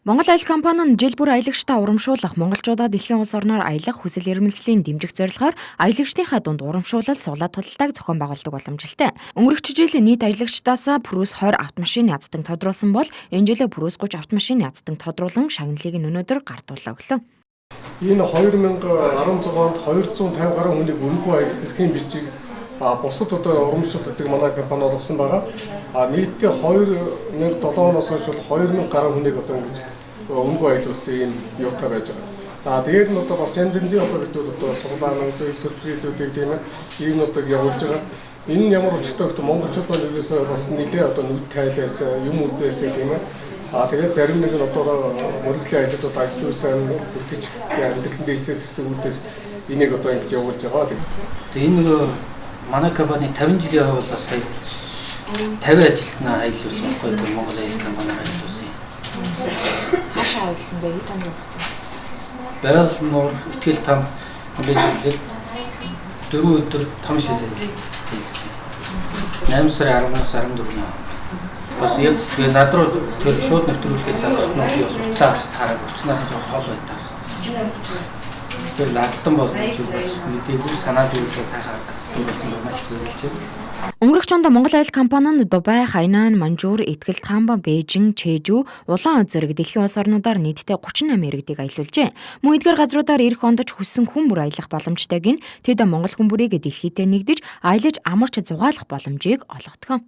Монгол аялал компани нь жил бүр аялагчдаа урамшуулах, монголчуудаа дэлхийн улс орноор аялах хүсэл эрмэлзлийн дэмжих зорилгоор аялагчдынхаа дунд урамшуулал суулаа судалгааг зохион байгуулдаг боломжтой. Өнгөрөх жил нийт аялагчдаас пүрүүс 20 автомашин яздан тодруулсан бол энэ жилээ пүрүүс 30 автомашин яздан тодруулан шагналыг нь өнөөдөр гартуулаа өглөө. Энэ 2016 онд 250 гаруй хүнийг үнэгүй аялах эрхийн бичиг бусад одоо урамшуулдаг манай компани олгосон байгаа. Нийтдээ 2007 оноос хойш 2000 гаруй хүнийг одоо ингэж үнэгүй аялуулсан юм юутай байж байгаа. Тэгээд нь одоо бас янз янзын одоо бидүүд одоо суглаанууд, сюрпризүүдийг тийм ийм одоо явуулж байгаа. Энэ нь ямар учиртай вэ? Монголчууд маань ерөөсөө бас нэлээ одоо нүд тайлаас юм үзээсээ тийм ээ. Тэгээд зарим нэг нь одоо мөрөглийн аялалууд ажил үйлсэн бүтэж амьдралын дэжлээс хэсэг үүдээс энийг одоо ингэж явуулж байгаа. Тэгээд энэ нөгөө манай компани 50 жилийн хувьд бас 50 ажилтнаа аялуулсан байхгүй Монгол аялал компани аялуулсан. Хашаа аялсан бэ? Хэд хоног явсан? Байгаль нуур ихтгэл там мэдээлэл 4 өдөр 5 ширээ хийсэн. 8 сарын 10-аас 14-ний бас яг над руу тэр шууд нэвтрүүлгээс авсан юм уцаа авч тараад уцнаас жоо хол байтаа. Тэр ластан бол бас мэдээгүй санаад ирэх сайхан гацдаг болсон маш их үйлч. Өнгөрөх жинд Монгол аялал компани нь Дубай, Хайнан, Манжуур, Итгэл, Тамба, Бээжин, Чежүү, Улаан зэрэг дэлхийн улс орнуудаар нийтдээ 38 иргэдийг аялуулжээ. Мөн эдгээр газруудаар ирэх ондож хүссэн хүн бүр аялах боломжтойг нь тэд Монгол хүн бүрийг дэлхийдээ нэгдэж аялаж амарч зугаалах боломжийг олгодог.